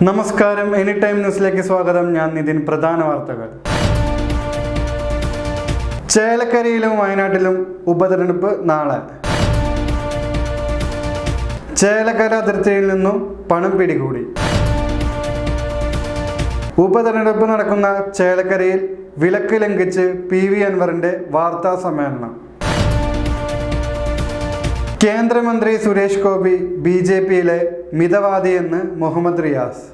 നമസ്കാരം, any time ന്യൂസിലേക്ക് സ്വാഗതം. ഞാൻ നിതിൻ. പ്രധാന വാർത്തകൾ. ചേലക്കരയിലും വയനാട്ടിലും ഉപതെരഞ്ഞെടുപ്പ് നാളെ. ചേലക്കര അതിർത്തിയിൽ നിന്നും പണം പിടികൂടി. ഉപതെരഞ്ഞെടുപ്പ് നടക്കുന്ന ചേലക്കരയിൽ വിലക്ക് ലംഘിച്ച് PV അൻവറിന്റെ വാർത്താ സമ്മേളനം. കേന്ദ്രമന്ത്രി സുരേഷ് ഗോപി BJPയിലെ മിതവാദിയെന്ന് മുഹമ്മദ് റിയാസ്.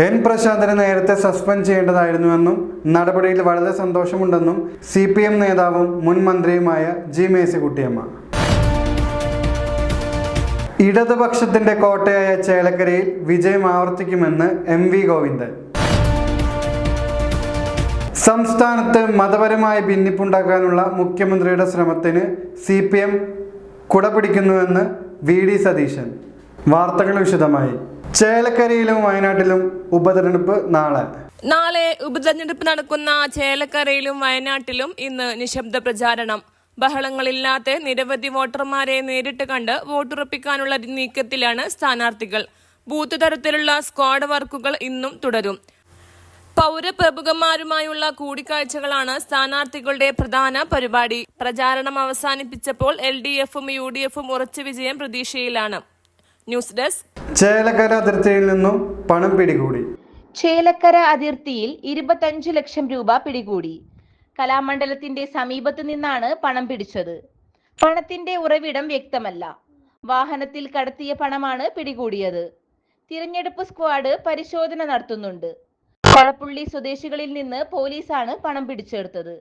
N പ്രശാന്തനെ നേരത്തെ സസ്പെൻഡ് ചെയ്യേണ്ടതായിരുന്നുവെന്നും നടപടിയിൽ വളരെ സന്തോഷമുണ്ടെന്നും CPM നേതാവും മുൻ മന്ത്രിയുമായ G മേഴ്സിക്കുട്ടിയമ്മ. ഇടതുപക്ഷത്തിന്റെ കോട്ടയായ ചേലക്കരയിൽ വിജയം ആവർത്തിക്കുമെന്ന് MV ഗോവിന്ദൻ. സംസ്ഥാനത്ത് മതപരമായ ഭിന്നിപ്പുണ്ടാക്കാനുള്ള മുഖ്യമന്ത്രിയുടെ ശ്രമത്തിന് CPM കുടപിടിക്കുന്നുവെന്ന് VD സതീശൻ. വാർത്തകൾ വിശദമായി. ചേലക്കരയിലും വയനാട്ടിലും ഉപതെരഞ്ഞെടുപ്പ് നാളെ ഉപതെരഞ്ഞെടുപ്പ് നടക്കുന്ന ചേലക്കരയിലും വയനാട്ടിലും ഇന്ന് നിശബ്ദ പ്രചാരണം. ബഹളങ്ങളില്ലാത്ത നിരവധി വോട്ടർമാരെ നേരിട്ട് കണ്ട് വോട്ടുറപ്പിക്കാനുള്ള നീക്കത്തിലാണ് സ്ഥാനാർത്ഥികൾ. ബൂത്ത് തരത്തിലുള്ള സ്ക്വാഡ് വർക്കുകൾ ഇന്നും തുടരും. പൗരപ്രമുഖന്മാരുമായുള്ള കൂടിക്കാഴ്ചകളാണ് സ്ഥാനാർത്ഥികളുടെ പ്രധാന പരിപാടി. പ്രചാരണം അവസാനിപ്പിച്ചപ്പോൾ LDFും UDFും ഉറച്ച വിജയം പ്രതീക്ഷയിലാണ്. News desk. ചേലക്കര അതിർത്തിയിൽ നിന്നും പണം പിടികൂടി. ചേലക്കര അതിർത്തിയിൽ 25 ലക്ഷം രൂപ പിടികൂടി. കലാമണ്ഡലത്തിന്റെ സമീപത്തു നിന്നാണ് പണം പിടിച്ചത്. പണത്തിന്റെ ഉറവിടം വ്യക്തമല്ല. വാഹനത്തിൽ കടത്തിയ പണമാണ് പിടികൂടിയത്. തിരഞ്ഞെടുപ്പ് സ്ക്വാഡ് പരിശോധന നടത്തുന്നുണ്ട്. കൊളപ്പുള്ളി സ്വദേശികളിൽ നിന്ന് പോലീസാണ് പണം പിടിച്ചെടുത്തത്.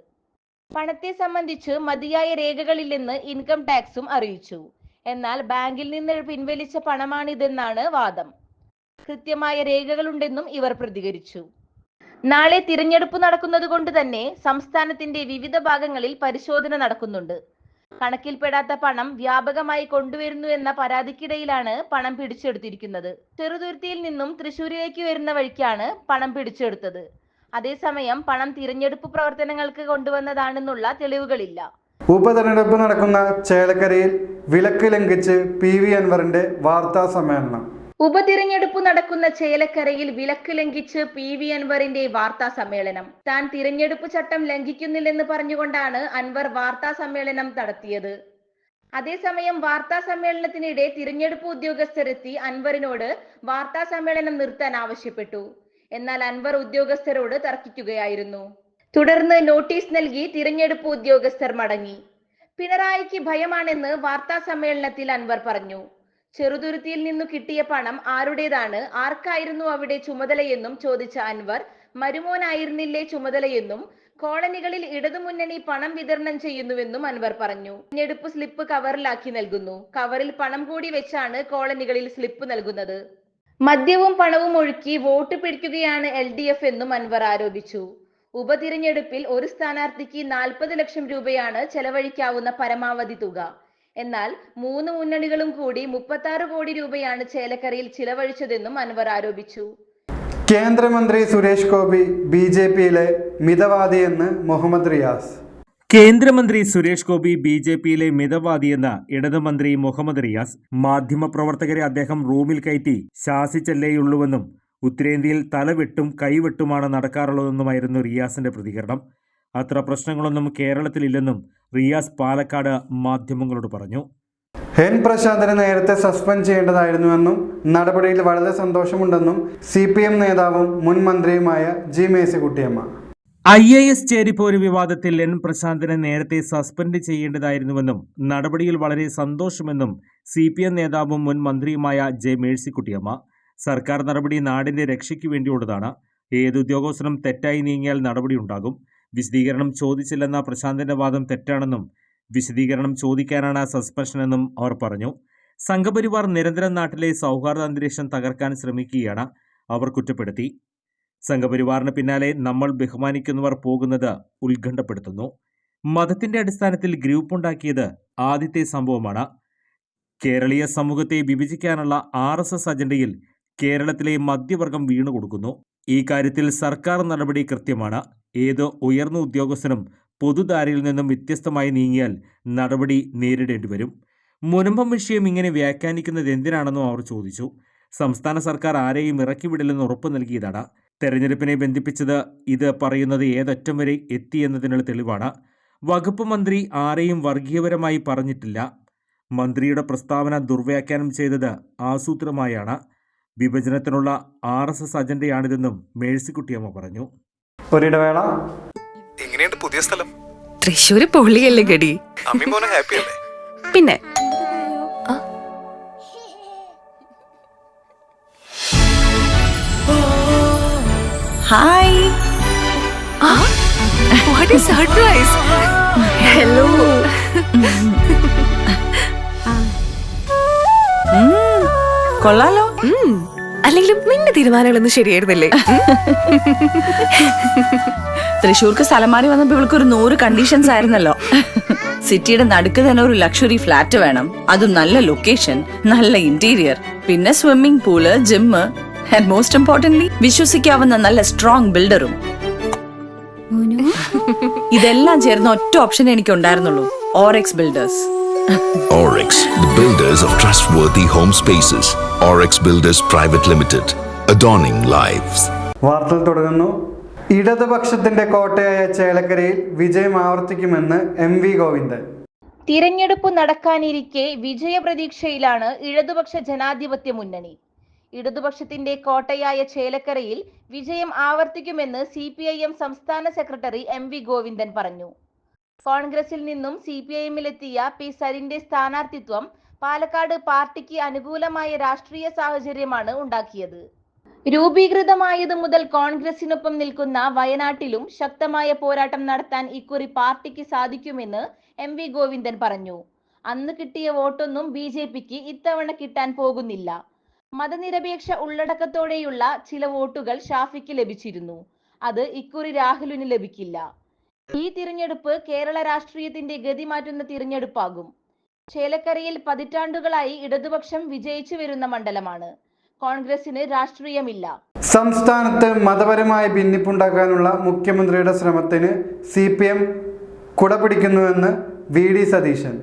പണത്തെ സംബന്ധിച്ച് മതിയായ രേഖകളില്ലെന്ന് ഇൻകം ടാക്സും അറിയിച്ചു. എന്നാൽ ബാങ്കിൽ നിന്ന് പിൻവലിച്ച പണമാണിതെന്നാണ് വാദം. കൃത്യമായ രേഖകളുണ്ടെന്നും ഇവർ പ്രതികരിച്ചു. നാളെ തിരഞ്ഞെടുപ്പ് നടക്കുന്നത് കൊണ്ട് തന്നെ സംസ്ഥാനത്തിന്റെ വിവിധ ഭാഗങ്ങളിൽ പരിശോധന നടക്കുന്നുണ്ട്. കണക്കിൽപ്പെടാത്ത പണം വ്യാപകമായി കൊണ്ടുവരുന്നു എന്ന പരാതിക്കിടയിലാണ് പണം പിടിച്ചെടുത്തിരിക്കുന്നത്. ചെറുതുരുത്തിയിൽ നിന്നും തൃശൂരിലേക്ക് വരുന്ന വഴിക്കാണ് പണം പിടിച്ചെടുത്തത്. അതേസമയം പണം തിരഞ്ഞെടുപ്പ് പ്രവർത്തനങ്ങൾക്ക് കൊണ്ടുവന്നതാണെന്നുള്ള തെളിവുകളില്ല. ഉപതെരഞ്ഞെടുപ്പ് നടക്കുന്ന ചേലക്കരയിൽ വിലക്ക് ലംഘിച്ച് PV അൻവറിന്റെ വാർത്താ സമ്മേളനം. ഉപതിരഞ്ഞെടുപ്പ് നടക്കുന്ന ചേലക്കരയിൽ വിലക്ക് ലംഘിച്ച് PV അൻവറിന്റെ വാർത്താ സമ്മേളനം. താൻ തിരഞ്ഞെടുപ്പ് ചട്ടം ലംഘിക്കുന്നില്ലെന്ന് പറഞ്ഞുകൊണ്ടാണ് അൻവർ വാർത്താ സമ്മേളനം നടത്തിയത്. അതേസമയം വാർത്താ സമ്മേളനത്തിനിടെ തിരഞ്ഞെടുപ്പ് ഉദ്യോഗസ്ഥരെത്തി അൻവറിനോട് വാർത്താ സമ്മേളനം നിർത്താൻ ആവശ്യപ്പെട്ടു. എന്നാൽ അൻവർ ഉദ്യോഗസ്ഥരോട് തർക്കിക്കുകയായിരുന്നു. തുടർന്ന് നോട്ടീസ് നൽകി തിരഞ്ഞെടുപ്പ് ഉദ്യോഗസ്ഥർ മടങ്ങി. പിണറായിക്ക് ഭയമാണെന്ന് വാർത്താ സമ്മേളനത്തിൽ അൻവർ പറഞ്ഞു. ചെറുതുരുത്തിയിൽ നിന്നു കിട്ടിയ പണം ആരുടേതാണ്, ആർക്കായിരുന്നു അവിടെ ചുമതലയെന്നും ചോദിച്ച അൻവർ, മരുമോനായിരുന്നില്ലേ ചുമതലയെന്നും കോളനികളിൽ ഇടതുമുന്നണി പണം വിതരണം ചെയ്യുന്നുവെന്നും അൻവർ പറഞ്ഞു. തിരഞ്ഞെടുപ്പ് സ്ലിപ്പ് കവറിലാക്കി നൽകുന്നു. കവറിൽ പണം കൂടി വെച്ചാണ് കോളനികളിൽ സ്ലിപ്പ് നൽകുന്നത്. മദ്യവും പണവും ഒഴുക്കി വോട്ട് പിടിക്കുകയാണ് LDF എന്നും അൻവർ ആരോപിച്ചു. ഉപതിരഞ്ഞെടുപ്പിൽ ഒരു സ്ഥാനാർത്ഥിക്ക് 40 ലക്ഷം രൂപയാണ് ചെലവഴിക്കാവുന്ന പരമാവധി തുക. എന്നാൽ 3 മുന്നണികളും കൂടി 36 കോടി രൂപയാണ് ചേലക്കരയിൽ ചിലവഴിച്ചതെന്നും അൻവർ ആരോപിച്ചു. കേന്ദ്രമന്ത്രി സുരേഷ് ഗോപി BJPയിലെ മിതവാദിയെന്ന് മുഹമ്മദ് റിയാസ്. കേന്ദ്രമന്ത്രി സുരേഷ് ഗോപി BJPയിലെ മിതവാദിയെന്ന് ഇടതുമന്ത്രി മുഹമ്മദ് റിയാസ്. മാധ്യമപ്രവർത്തകരെ അദ്ദേഹം റൂമിൽ കയറ്റി ശാസിച്ചല്ലേയുള്ളൂവെന്നും ഉത്തരേന്ത്യയിൽ തലവെട്ടും കൈവെട്ടുമാണ് നടക്കാറുള്ളതെന്നുമായിരുന്നു റിയാസിന്റെ പ്രതികരണം. അത്ര പ്രശ്നങ്ങളൊന്നും കേരളത്തിലില്ലെന്നും റിയാസ് പാലക്കാട് മാധ്യമങ്ങളോട് പറഞ്ഞു. N പ്രശാന്തനെ നേരത്തെ സസ്പെൻഡ് ചെയ്യേണ്ടതായിരുന്നുവെന്നും നടപടിയിൽ വളരെ സന്തോഷമുണ്ടെന്നും CPM നേതാവും മുൻ മന്ത്രിയുമായ G മേഴ്സിക്കുട്ടിയമ്മ. IAS ചേരിപ്പോര് വിവാദത്തിൽ N പ്രശാന്തനെ നേരത്തെ സസ്പെൻഡ് ചെയ്യേണ്ടതായിരുന്നുവെന്നും നടപടിയിൽ വളരെ സന്തോഷമെന്നും CPM നേതാവും മുൻ മന്ത്രിയുമായ J മേഴ്സിക്കുട്ടിയമ്മ. സർക്കാർ നടപടി നാടിന്റെ രക്ഷയ്ക്ക് വേണ്ടിയുള്ളതാണ്. ഏത് ഉദ്യോഗസ്ഥനും തെറ്റായി നീങ്ങിയാൽ നടപടിയുണ്ടാകും. വിശദീകരണം ചോദിച്ചില്ലെന്ന പ്രശാന്തന്റെ വാദം തെറ്റാണെന്നും വിശദീകരണം ചോദിക്കാനാണ് സസ്പെൻഷനെന്നും അവർ പറഞ്ഞു. സംഘപരിവാർ നിരന്തരം നാട്ടിലെ സൗഹാർദ്ദ അന്തരീക്ഷം തകർക്കാൻ ശ്രമിക്കുകയാണ് അവർ കുറ്റപ്പെടുത്തി. സംഘപരിവാറിന് പിന്നാലെ നമ്മൾ ബഹുമാനിക്കുന്നവർ പോകുന്നത് ഉത്കണ്ഠപ്പെടുത്തുന്നു. മതത്തിന്റെ അടിസ്ഥാനത്തിൽ ഗ്രൂപ്പുണ്ടാക്കിയത് ആദ്യത്തെ സംഭവമാണ്. കേരളീയ സമൂഹത്തെ വിഭജിക്കാനുള്ള RSS അജണ്ടയിൽ കേരളത്തിലെ മധ്യവർഗം വീണുകൊടുക്കുന്നു. ഈ കാര്യത്തിൽ സർക്കാർ നടപടി കൃത്യമാണ്. ഏതോ ഉയർന്ന ഉദ്യോഗസ്ഥനും പൊതുധാരയിൽ നിന്നും വ്യത്യസ്തമായി നീങ്ങിയാൽ നടപടി നേരിടേണ്ടി വരും. മുനമ്പം വിഷയം ഇങ്ങനെ വ്യാഖ്യാനിക്കുന്നത് എന്തിനാണെന്നും അവർ ചോദിച്ചു. സംസ്ഥാന സർക്കാർ ആരെയും ഇറക്കിവിടില്ലെന്ന് ഉറപ്പ് നൽകിയതാണ്. തെരഞ്ഞെടുപ്പിനെ ബന്ധിപ്പിച്ചത് ഇത് പറയുന്നത് ഏതറ്റം വരെ എത്തിയെന്നതിനുള്ള തെളിവാണ്. വകുപ്പ് മന്ത്രി ആരെയും വർഗീയപരമായി പറഞ്ഞിട്ടില്ല. മന്ത്രിയുടെ പ്രസ്താവന ദുർവ്യാഖ്യാനം ചെയ്തത് ആസൂത്രിതമായാണ്. വിഭജനത്തിനുള്ള RSS അജണ്ടയാണിതെന്നും മേഴ്സിക്കുട്ടിയമ്മ പറഞ്ഞു. ഒരിടവേള. എങ്ങനെയുണ്ട് പുതിയ സ്ഥലം? തൃശ്ശൂര് പൊള്ളിയല്ലേ ഗടി. അമ്മി മോനെ ഹാപ്പി അല്ലേ? പിന്നെ hi, what is surprise. Hello. കൊള്ളാലോ. അല്ലെങ്കിലും നിന്റെ തീരുമാനങ്ങളൊന്നും ശരിയായിരുന്നില്ലേ? തൃശ്ശൂർക്ക് സ്ഥലം മാറി വന്നപ്പോ ഇവൾക്കൊരു 100 കണ്ടീഷൻസ് ആയിരുന്നല്ലോ. സിറ്റിയുടെ നടുക്ക് തന്നെ ഒരു ലക്ഷറി ഫ്ലാറ്റ് വേണം, അതും നല്ല ലൊക്കേഷൻ, നല്ല ഇന്റീരിയർ, പിന്നെ swimming pool, gym, and most importantly വിശ്വസിക്കാവുന്ന നല്ല സ്ട്രോങ് ബിൽഡറും. ഇതെല്ലാം ചേർന്ന ഒറ്റ ഓപ്ഷൻ എനിക്ക് ഉണ്ടായിരുന്നുള്ളൂ, Oryx builders. Oryx, the builders of trustworthy home spaces. Oryx Builders Private Limited, adorning lives. വാർത്തകൾ തുടരുന്നു. ഇടതുപക്ഷത്തിന്റെ കോട്ടയായ ചേലക്കരയിൽ വിജയം ആവർത്തിക്കുമെന്ന് MV ഗോവിന്ദൻ. തിരഞ്ഞെടുപ്പ് നടക്കാനിരിക്കെ വിജയപ്രതീക്ഷയിലാണ് ഇടതുപക്ഷ ജനാധിപത്യ മുന്നണി. ഇടതുപക്ഷത്തിന്റെ കോട്ടയായ ചേലക്കരയിൽ വിജയം ആവർത്തിക്കുമെന്ന് CPIM സംസ്ഥാന സെക്രട്ടറി MV ഗോവിന്ദൻ പറഞ്ഞു. കോൺഗ്രസിൽ നിന്നും CPIMലെത്തിയ P സരിന്റെ സ്ഥാനാർത്ഥിത്വം പാലക്കാട് പാർട്ടിക്ക് അനുകൂലമായ രാഷ്ട്രീയ സാഹചര്യമാണ് ഉണ്ടാക്കിയത്. രൂപീകൃതമായതു മുതൽ കോൺഗ്രസിനൊപ്പം നിൽക്കുന്ന വയനാട്ടിലും ശക്തമായ പോരാട്ടം നടത്താൻ ഇക്കുറി പാർട്ടിക്ക് സാധിക്കുമെന്ന് MV ഗോവിന്ദൻ പറഞ്ഞു. അന്ന് കിട്ടിയ വോട്ടൊന്നും BJPക്ക് ഇത്തവണ കിട്ടാൻ പോകുന്നില്ല. മതനിരപേക്ഷ ഉള്ളടക്കത്തോടെയുള്ള ചില വോട്ടുകൾ ഷാഫിക്ക് ലഭിച്ചിരുന്നു. അത് ഇക്കുറി രാഹുലിന് ലഭിക്കില്ല. ഈ തിരഞ്ഞെടുപ്പ് കേരള രാഷ്ട്രീയത്തിന്റെ ഗതി മാറ്റുന്ന തിരഞ്ഞെടുപ്പാകും. ചേലക്കരയിൽ പതിറ്റാണ്ടുകളായി ഇടതുപക്ഷം വിജയിച്ചു വരുന്ന മണ്ഡലമാണ്. കോൺഗ്രസിന് രാഷ്ട്രീയമില്ല. സംസ്ഥാനത്ത് മതപരമായ ഭിന്നിപ്പുണ്ടാക്കാനുള്ള മുഖ്യമന്ത്രിയുടെ ശ്രമത്തിന് CPM കുടപിടിക്കുന്നുവെന്ന് VD സതീശൻ.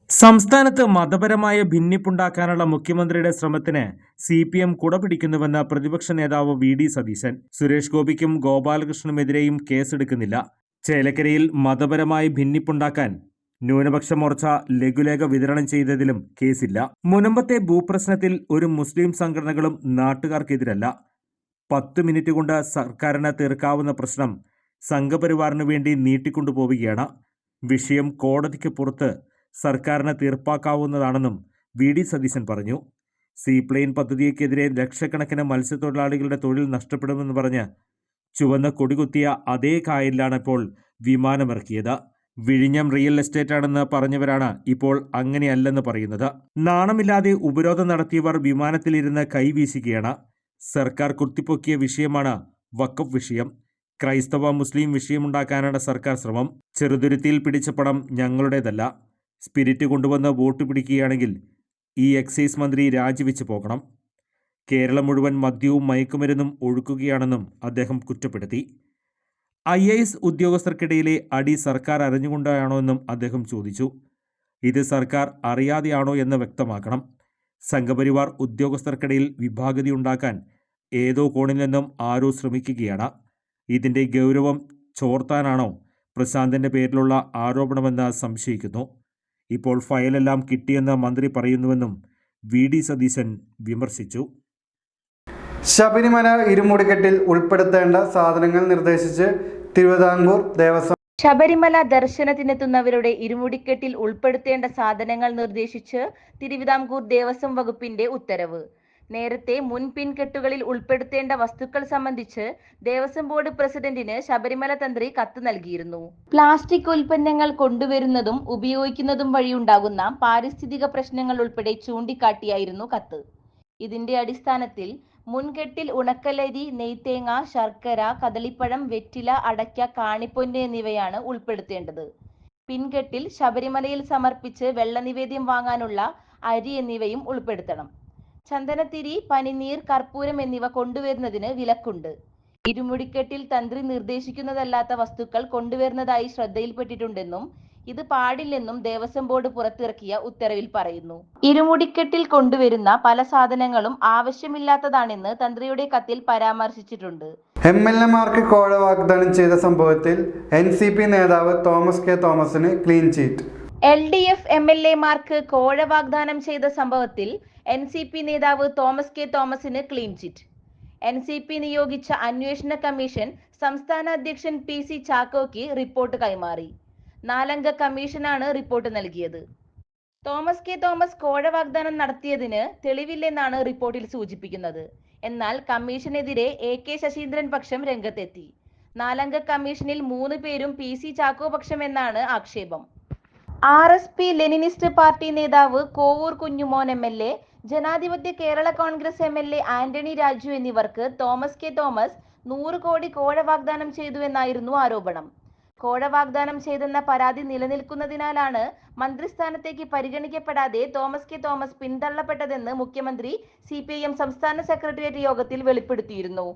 സംസ്ഥാനത്ത് മതപരമായ ഭിന്നിപ്പുണ്ടാക്കാനുള്ള മുഖ്യമന്ത്രിയുടെ ശ്രമത്തിന് CPM കുടപിടിക്കുന്നുവെന്ന് പ്രതിപക്ഷ നേതാവ് VD സതീശൻ. സുരേഷ് ഗോപിക്കും ഗോപാലകൃഷ്ണനുമെതിരെയും കേസെടുക്കുന്നില്ല. ചേലക്കരയിൽ മതപരമായി ഭിന്നിപ്പുണ്ടാക്കാൻ ന്യൂനപക്ഷ മോർച്ച ലഘുലേഖ വിതരണം ചെയ്തതിലും കേസില്ല. മുനമ്പത്തെ ഭൂപ്രശ്നത്തിൽ ഒരു മുസ്ലിം സംഘടനകളും നാട്ടുകാർക്കെതിരല്ല. 10 മിനിറ്റ് കൊണ്ട് സർക്കാരിന് തീർക്കാവുന്ന പ്രശ്നം സംഘപരിവാറിനു വേണ്ടി നീട്ടിക്കൊണ്ടുപോവുകയാണ്. വിഷയം കോടതിക്ക് പുറത്ത് സർക്കാരിന് തീർപ്പാക്കാവുന്നതാണെന്നും VD സതീശൻ പറഞ്ഞു. സീപ്ലെയിൻ പദ്ധതിക്കെതിരെ ലക്ഷക്കണക്കിന് മത്സ്യത്തൊഴിലാളികളുടെ തൊഴിൽ നഷ്ടപ്പെടുമെന്ന് പറഞ്ഞ് ചുവന്ന കൊടികുത്തിയ അതേ കായലിലാണ് ഇപ്പോൾ വിമാനമിറക്കിയത്. വിഴിഞ്ഞം റിയൽ എസ്റ്റേറ്റാണെന്ന് പറഞ്ഞവരാണ് ഇപ്പോൾ അങ്ങനെയല്ലെന്ന് പറയുന്നത്. നാണമില്ലാതെ ഉപരോധം നടത്തിയവർ വിമാനത്തിലിരുന്ന് കൈവീശുകയാണ്. സർക്കാർ കുത്തിപ്പൊക്കിയ വിഷയമാണ് വഖഫ് വിഷയം. ക്രൈസ്തവ മുസ്ലിം വിഷയമുണ്ടാക്കാനാണ് സർക്കാർ ശ്രമം. ചെറുതുരുത്തിയിൽ പിടിച്ച പണം ഞങ്ങളുടേതല്ല. സ്പിരിറ്റ് കൊണ്ടുവന്ന് വോട്ട് പിടിക്കുകയാണെങ്കിൽ ഈ എക്സൈസ് മന്ത്രി രാജിവെച്ച് പോകണം. കേരളം മുഴുവൻ മദ്യവും മയക്കുമരുന്നും ഒഴുക്കുകയാണെന്നും അദ്ദേഹം കുറ്റപ്പെടുത്തി. IAS ഉദ്യോഗസ്ഥർക്കിടയിലെ അടി സർക്കാർ അറിഞ്ഞുകൊണ്ടാണോ എന്നും അദ്ദേഹം ചോദിച്ചു. ഇത് സർക്കാർ അറിയാതെയാണോ എന്ന് വ്യക്തമാക്കണം. സംഘപരിവാർ ഉദ്യോഗസ്ഥർക്കിടയിൽ വിഭാഗതിയുണ്ടാക്കാൻ ഏതോ കോണിൽ നിന്നും ആരോ ശ്രമിക്കുകയാണ്. ഇതിൻ്റെ ഗൗരവം ചോർത്താനാണോ പ്രശാന്തിൻ്റെ പേരിലുള്ള ആരോപണമെന്ന് സംശയിക്കുന്നു. ഇപ്പോൾ ഫയലെല്ലാം കിട്ടിയെന്ന് മന്ത്രി പറയുന്നുവെന്നും VD സതീശൻ വിമർശിച്ചു. ശബരിമല ഇരുമുടിക്കെട്ടിൽ ഉൾപ്പെടുത്തേണ്ട സാധനങ്ങൾ നിർദ്ദേശിച്ച് തിരുവിതാംകൂർ ദേവസ്വം. ശബരിമല ദർശനത്തിനെത്തുന്നവരുടെ ഇരുമുടിക്കെട്ടിൽ ഉൾപ്പെടുത്തേണ്ട സാധനങ്ങൾ നിർദ്ദേശിച്ച് തിരുവിതാംകൂർ ദേവസ്വം വകുപ്പിന്റെ ഉത്തരവ്. നേരത്തെ മുൻപിൻകെട്ടുകളിൽ ഉൾപ്പെടുത്തേണ്ട വസ്തുക്കൾ സംബന്ധിച്ച് ദേവസ്വം ബോർഡ് പ്രസിഡന്റിന് ശബരിമല തന്ത്രി കത്ത് നൽകിയിരുന്നു. പ്ലാസ്റ്റിക് ഉൽപ്പന്നങ്ങൾ കൊണ്ടുവരുന്നതും ഉപയോഗിക്കുന്നതും വഴിയുണ്ടാകുന്ന പാരിസ്ഥിതിക പ്രശ്നങ്ങൾ ഉൾപ്പെടെ ചൂണ്ടിക്കാട്ടിയായിരുന്നു കത്ത്. ഇതിന്റെ അടിസ്ഥാനത്തിൽ മുൻകെട്ടിൽ ഉണക്കലരി, നെയ്ത്തേങ്ങ, ശർക്കര, കദളിപ്പഴം, വെറ്റില, അടയ്ക്ക, കാണിപ്പൊന്ന് എന്നിവയാണ് ഉൾപ്പെടുത്തേണ്ടത്. പിൻകെട്ടിൽ ശബരിമലയിൽ സമർപ്പിച്ച് വെള്ളനിവേദ്യം വാങ്ങാനുള്ള അരി എന്നിവയും ഉൾപ്പെടുത്തണം. ചന്ദനത്തിരി, പനിനീർ, കർപ്പൂരം എന്നിവ കൊണ്ടുവരുന്നതിന് വിലക്കുണ്ട്. ഇരുമുടിക്കെട്ടിൽ തന്ത്രി നിർദ്ദേശിക്കുന്നതല്ലാത്ത വസ്തുക്കൾ കൊണ്ടുവരുന്നതായി ശ്രദ്ധയിൽപ്പെട്ടിട്ടുണ്ടെന്നും ഇത് പാടില്ലെന്നും ദേവസ്വം ബോർഡ് പുറത്തിറക്കിയ ഉത്തരവിൽ പറയുന്നു. ഇരുമുടിക്കെട്ടിൽ കൊണ്ടുവരുന്ന പല സാധനങ്ങളും ആവശ്യമില്ലാത്തതാണെന്ന് തന്ത്രിയുടെ കത്തിൽ പരാമർശിച്ചിട്ടുണ്ട്. MLA-മാർക്ക് കോഴ വാഗ്ദാനം ചെയ്ത സംഭവത്തിൽ NCP നേതാവ് തോമസ് കെ തോമസിന് ക്ലീൻ ചീറ്റ്. LDF MLA-മാർക്ക് കോഴ വാഗ്ദാനം ചെയ്ത സംഭവത്തിൽ NCP നേതാവ് തോമസ് കെ തോമസിന് ക്ലീൻ ചിറ്റ്. NCP നിയോഗിച്ച അന്വേഷണ കമ്മീഷൻ സംസ്ഥാന അധ്യക്ഷൻ PC ചാക്കോയ്ക്ക് റിപ്പോർട്ട് കൈമാറി. 4-അംഗ കമ്മീഷനാണ് റിപ്പോർട്ട് നൽകിയത്. തോമസ് കെ തോമസ് കോഴ വാഗ്ദാനം നടത്തിയതിന് തെളിവില്ലെന്നാണ് റിപ്പോർട്ടിൽ സൂചിപ്പിക്കുന്നത്. എന്നാൽ കമ്മീഷനെതിരെ AK ശശീന്ദ്രൻ പക്ഷം രംഗത്തെത്തി. 4-അംഗ കമ്മീഷനിൽ 3 പേരും PC ചാക്കോ പക്ഷം എന്നാണ് ആക്ഷേപം. RSP ലെനിനിസ്റ്റ് പാർട്ടി നേതാവ് കോവൂർ കുഞ്ഞുമോൻ MLA, ജനാധിപത്യ കേരള കോൺഗ്രസ് MLA ആന്റണി രാജു എന്നിവർക്ക് തോമസ് കെ തോമസ് 100 കോടി കോഴ വാഗ്ദാനം ചെയ്തുവെന്നായിരുന്നു ആരോപണം. കോഴ വാഗ്ദാനം ചെയ്തെന്ന പരാതി നിലനിൽക്കുന്നതിനാലാണ് മന്ത്രിസ്ഥാനത്തേക്ക് പരിഗണിക്കപ്പെടാതെ തോമസ് കെ തോമസ് പിന്തള്ളപ്പെട്ടതെന്ന് മുഖ്യമന്ത്രി CPIM സംസ്ഥാന സെക്രട്ടേറിയറ്റ് യോഗത്തിൽ വെളിപ്പെടുത്തിയിരുന്നു.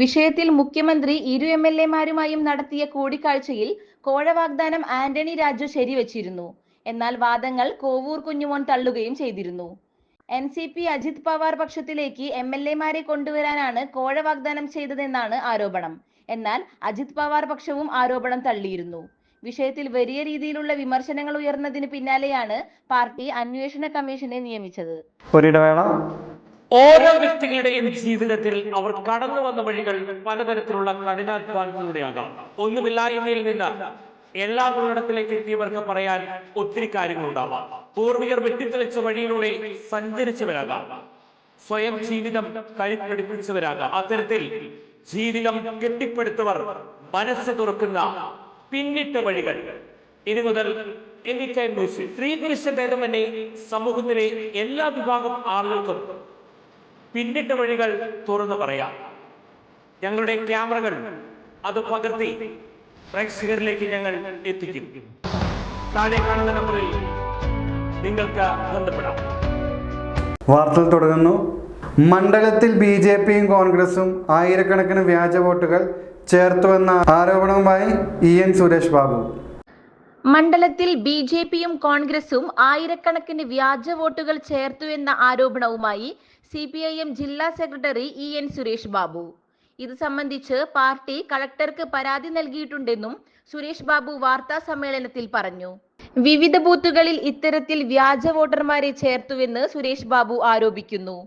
വിഷയത്തിൽ മുഖ്യമന്ത്രി ഇരു MLA-മാരുമായും നടത്തിയ കൂടിക്കാഴ്ചയിൽ കോഴ വാഗ്ദാനം ആന്റണി രാജു ശരിവച്ചിരുന്നു. എന്നാൽ വാദങ്ങൾ കോവൂർ കുഞ്ഞുമോൻ തള്ളുകയും ചെയ്തിരുന്നു. NCP അജിത് പവാർ പക്ഷത്തിലേക്ക് MLA-മാരെ കൊണ്ടുവരാനാണ് കോഴ വാഗ്ദാനം ചെയ്തതെന്നാണ് ആരോപണം. എന്നാൽ അജിത് പവാർ പക്ഷവും ആരോപണം തള്ളിയിരുന്നു. വിഷയത്തിൽ വലിയ രീതിയിലുള്ള വിമർശനങ്ങൾ ഉയർന്നതിന് പിന്നാലെയാണ് പാർട്ടി അന്വേഷണ കമ്മീഷനെ നിയമിച്ചത്. ഒരിടവേള. ഓരോ വ്യക്തികളുടെയും ജീവിതത്തിൽ അവർ കടന്നു വന്ന വഴികൾ പലതരത്തിലുള്ള കഠിനാധ്വാനത്തിലൂടെയാകാം. ഒന്നുമില്ലായ്മയിൽ നിന്ന് എല്ലാ ഉള്ളിടത്തിലേക്ക് എത്തിയവർക്ക് പറയാൻ ഒത്തിരി കാര്യങ്ങളുണ്ടാവാം. പൂർവികർ വെട്ടിത്തെളിച്ച വഴിയിലൂടെ സഞ്ചരിച്ചവരാകാം. സ്വയം ജീവിതം കരുപ്പിടിപ്പിച്ചവരാകാം. അത്തരത്തിൽ ജീവിതം കെട്ടിപ്പടുത്തവർ മനസ്സ് തുറക്കുന്ന പിന്നിട്ട വഴികൾ ഇനി മുതൽ സ്ത്രീപുരുഷ ഭേദമന്യേ സമൂഹത്തിലെ എല്ലാ വിഭാഗം ആളുകൾക്കും പിന്നിട്ട വഴികൾ തുറന്നു പറയാം. ഞങ്ങളുടെ ക്യാമറകൾ അത് പകർത്തി പ്രേക്ഷകരിലേക്ക് ഞങ്ങൾ എത്തിക്കും. താഴെ കാണുന്ന നമ്പറിൽ നിങ്ങൾക്ക് ബന്ധപ്പെടാം. വാർത്തകൾ തുടരുന്നു. മണ്ഡലത്തിൽ BJPയും കോൺഗ്രസും ആയിരക്കണക്കിന് വ്യാജ വോട്ടുകൾ ചേർത്തുവെന്ന ആരോപണവുമായി EN സുരേഷ് ബാബു. മണ്ഡലത്തിൽ BJPയും കോൺഗ്രസും ആയിരക്കണക്കിന് വ്യാജ വോട്ടുകൾ ചേർത്തുവെന്ന ആരോപണവുമായി CPIM ജില്ലാ സെക്രട്ടറി EN സുരേഷ് ബാബു. ഇത് സംബന്ധിച്ച് പാർട്ടി കളക്ടർക്ക് പരാതി നൽകിയിട്ടുണ്ടെന്നും സുരേഷ് ബാബു വാർത്താ സമ്മേളനത്തിൽ പറഞ്ഞു. വിവിധ ബൂത്തുകളിൽ ഇത്തരത്തിൽ വ്യാജ വോട്ടർമാരെ ചേർത്തുവെന്ന് സുരേഷ് ബാബു ആരോപിക്കുന്നു.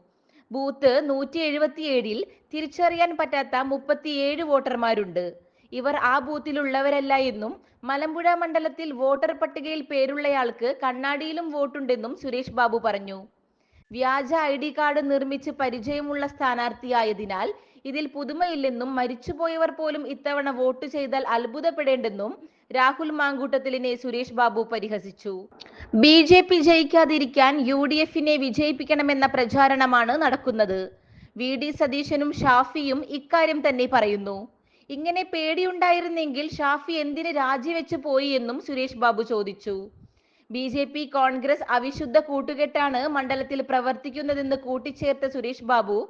ബൂത്ത് 177-ൽ തിരിച്ചറിയാൻ പറ്റാത്ത 37 വോട്ടർമാരുണ്ട്. ഇവർ ആ ബൂത്തിലുള്ളവരല്ല എന്നും മലമ്പുഴ മണ്ഡലത്തിൽ വോട്ടർ പട്ടികയിൽ പേരുള്ളയാൾക്ക് കണ്ണാടിയിലും വോട്ടുണ്ടെന്നും സുരേഷ് ബാബു പറഞ്ഞു. വ്യാജ ID കാർഡ് നിർമ്മിച്ച് പരിചയമുള്ള സ്ഥാനാർത്ഥിയായതിനാൽ ഇതിൽ പുതുമയില്ലെന്നും മരിച്ചുപോയവർ പോലും ഇത്തവണ വോട്ട് ചെയ്താൽ അത്ഭുതപ്പെടേണ്ടെന്നും രാഹുൽ മാങ്കൂട്ടത്തിലിനെ സുരേഷ് ബാബു പരിഹസിച്ചു. BJP ജയിക്കാതിരിക്കാൻ UDF-നെ വിജയിപ്പിക്കണമെന്ന പ്രചാരണമാണ് നടക്കുന്നത്. VD സതീശനും ഷാഫിയും ഇക്കാര്യം തന്നെ പറയുന്നു. ഇങ്ങനെ പേടിയുണ്ടായിരുന്നെങ്കിൽ ഷാഫി എന്തിന് രാജിവെച്ച് പോയി എന്നും സുരേഷ് ബാബു ചോദിച്ചു. BJP കോൺഗ്രസ് അവിശുദ്ധ കൂട്ടുകെട്ടാണ് മണ്ഡലത്തിൽ പ്രവർത്തിക്കുന്നതെന്ന് കൂട്ടിച്ചേർത്ത സുരേഷ് ബാബു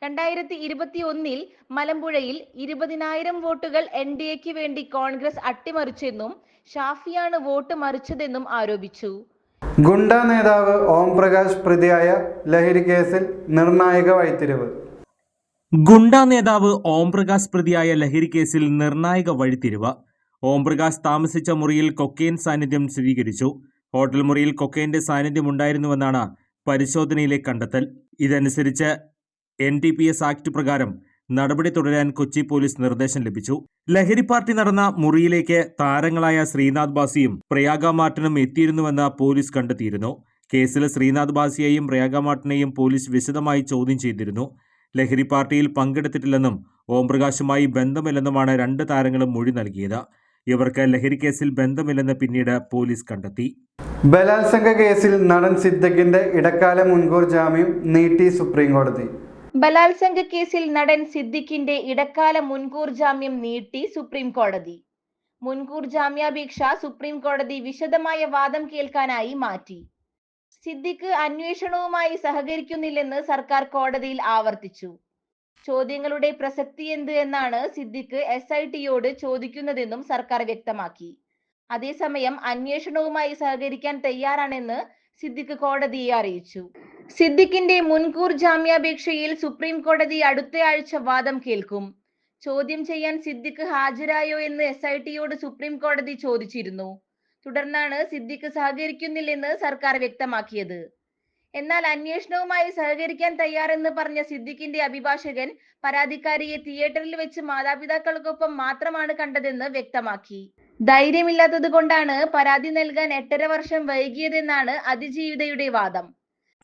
2021-ൽ മലമ്പുഴയിൽ 20,000 വോട്ടുകൾ NDAക്ക് വേണ്ടി കോൺഗ്രസ് അട്ടിമറിച്ചെന്നും ഷാഫിയാണ് വോട്ട് മറിച്ചതെന്നും ആരോപിച്ചു. ഗുണ്ട നേതാവ് ഓം പ്രകാശ് പ്രതിയായ ലഹരി കേസിൽ നിർണായക വഴിത്തിരിവ്. ഗുണ്ട നേതാവ് ഓം പ്രകാശ് പ്രതിയായ ലഹരി കേസിൽ നിർണായക വഴിത്തിരിവ്. ഓം പ്രകാശ് താമസിച്ച മുറിയിൽ കൊക്കെയിൻ സാന്നിധ്യം സ്ഥിരീകരിച്ചു. ഹോട്ടൽ മുറിയിൽ കൊക്കെയിന്റെ സാന്നിധ്യം ഉണ്ടായിരുന്നുവെന്നാണ് പരിശോധനയിലെ കണ്ടെത്തൽ. ഇതനുസരിച്ച് NDPS ആക്ട് പ്രകാരം നടപടി തുടരാൻ കൊച്ചി പോലീസ് നിർദ്ദേശം ലഭിച്ചു. ലഹരി പാർട്ടി നടന്ന മുറിയിലേക്ക് താരങ്ങളായ ശ്രീനാഥ് ബാസിയും പ്രയാഗ മാർട്ടിനും എത്തിയിരുന്നുവെന്ന് പോലീസ് കണ്ടെത്തിയിരുന്നു. കേസിൽ ശ്രീനാഥ് ബാസിയെയും പ്രയാഗ മാർട്ടിനെയും പോലീസ് വിശദമായി ചോദ്യം ചെയ്തിരുന്നു. ലഹരി പാർട്ടിയിൽ പങ്കെടുത്തിട്ടില്ലെന്നും ഓംപ്രകാശുമായി ബന്ധമില്ലെന്നുമാണ് 2 താരങ്ങളും മൊഴി നൽകിയത്. ഇവർക്ക് ലഹരി കേസിൽ ബന്ധമില്ലെന്ന് പിന്നീട് പോലീസ് കണ്ടെത്തി. ബലാത്സംഗ കേസിൽ നടൻ സിദ്ദിഖിന്റെ ഇടക്കാല മുൻകൂർ ജാമ്യം നീട്ടി സുപ്രീം കോടതി. ബലാത്സംഗ കേസിൽ നടൻ സിദ്ദിഖിന്റെ ഇടക്കാല മുൻകൂർ ജാമ്യം നീട്ടി സുപ്രീം കോടതി. മുൻകൂർ ജാമ്യാപേക്ഷ സുപ്രീം കോടതി വിശദമായ വാദം കേൾക്കാനായി മാറ്റി. സിദ്ദിഖ് അന്വേഷണവുമായി സഹകരിക്കുന്നില്ലെന്ന് സർക്കാർ കോടതിയിൽ ആവർത്തിച്ചു. ചോദ്യങ്ങളുടെ പ്രസക്തി എന്ത് എന്നാണ് സിദ്ദിഖ് SITയോട് ചോദിക്കുന്നതെന്നും സർക്കാർ വ്യക്തമാക്കി. അതേസമയം അന്വേഷണവുമായി സഹകരിക്കാൻ തയ്യാറാണെന്ന് സിദ്ദിഖ് കോടതിയെ അറിയിച്ചു. സിദ്ദിഖിന്റെ മുൻകൂർ ജാമ്യാപേക്ഷയിൽ സുപ്രീം കോടതി അടുത്തയാഴ്ച വാദം കേൾക്കും. ചോദ്യം ചെയ്യാൻ സിദ്ദിഖ് ഹാജരായോ എന്ന് SITയോട് സുപ്രീം കോടതി ചോദിച്ചിരുന്നു. തുടർന്നാണ് സിദ്ദിഖ് സഹകരിക്കുന്നില്ലെന്ന് സർക്കാർ വ്യക്തമാക്കിയത്. എന്നാൽ അന്വേഷണവുമായി സഹകരിക്കാൻ തയ്യാറെന്ന് പറഞ്ഞ സിദ്ദിഖിന്റെ അഭിഭാഷകൻ പരാതിക്കാരിയെ തിയേറ്ററിൽ വെച്ച് മാതാപിതാക്കൾക്കൊപ്പം മാത്രമാണ് കണ്ടതെന്ന് വ്യക്തമാക്കി. ധൈര്യമില്ലാത്തത് കൊണ്ടാണ് പരാതി നൽകാൻ 8.5 വർഷം വൈകിയതെന്നാണ് അതിജീവിതയുടെ വാദം.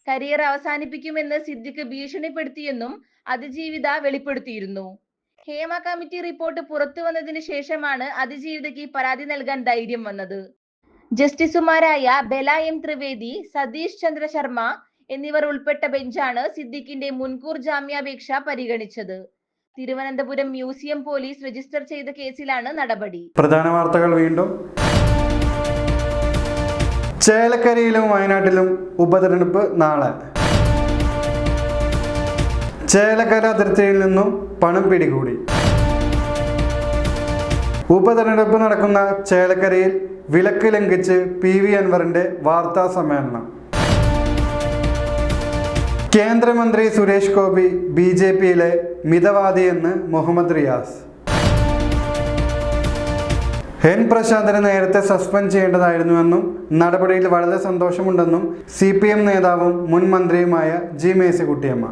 കരിയർ അവസാനിപ്പിക്കുമെന്ന് സിദ്ദിഖ് ഭീഷണിപ്പെടുത്തിയെന്നും അതിജീവിത വെളിപ്പെടുത്തിയിരുന്നു. ഹേമ കമ്മിറ്റി റിപ്പോർട്ട് പുറത്തു വന്നതിന് ശേഷമാണ് അതിജീവിതയ്ക്ക് പരാതി നൽകാൻ ധൈര്യം വന്നത്. ജസ്റ്റിസുമാരായ ബെല M. ത്രിവേദി, സതീഷ് ചന്ദ്ര ശർമ്മ എന്നിവർ ഉൾപ്പെട്ട ബെഞ്ചാണ് സിദ്ദിഖിന്റെ മുൻകൂർ ജാമ്യാപേക്ഷ പരിഗണിച്ചത്. തിരുവനന്തപുരം മ്യൂസിയം പോലീസ് രജിസ്റ്റർ ചെയ്ത കേസിലാണ് നടപടി. പ്രധാന വാർത്തകൾ വീണ്ടും. ചേലക്കരയിലും വയനാട്ടിലും ഉപതെരഞ്ഞെടുപ്പ് നാളെ. ചേലക്കര അതിർത്തിയിൽ നിന്നും പണം പിടികൂടി. ഉപതെരഞ്ഞെടുപ്പ് നടക്കുന്ന ചേലക്കരയിൽ വിലക്ക് ലംഘിച്ച് PV അൻവറിന്റെ വാർത്താ സമ്മേളനം. കേന്ദ്രമന്ത്രി സുരേഷ് ഗോപി BJPയിലെ മിതവാദിയെന്ന് മുഹമ്മദ് റിയാസ്. N. പ്രശാന്തനെ നേരത്തെ സസ്പെൻഡ് ചെയ്യേണ്ടതായിരുന്നുവെന്നും നടപടിയിൽ വളരെ സന്തോഷമുണ്ടെന്നും CPM നേതാവും മുൻ മന്ത്രിയുമായ G. മേഴ്സിക്കുട്ടിയമ്മ.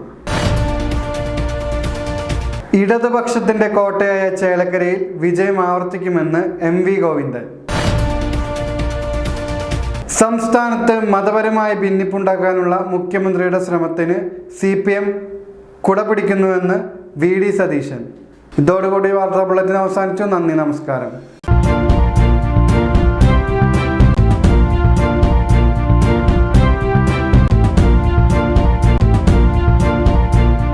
ഇടതുപക്ഷത്തിന്റെ കോട്ടയായ ചേലക്കരയിൽ വിജയം ആവർത്തിക്കുമെന്ന് MV ഗോവിന്ദൻ. സംസ്ഥാനത്ത് മതപരമായ ഭിന്നിപ്പുണ്ടാക്കാനുള്ള മുഖ്യമന്ത്രിയുടെ ശ്രമത്തിന് CPM കുടപിടിക്കുന്നുവെന്ന് VD സതീശൻ. ഇതോടുകൂടി വാർത്താ ബുള്ളറ്റിൻ അവസാനിച്ചു. നന്ദി, നമസ്കാരം.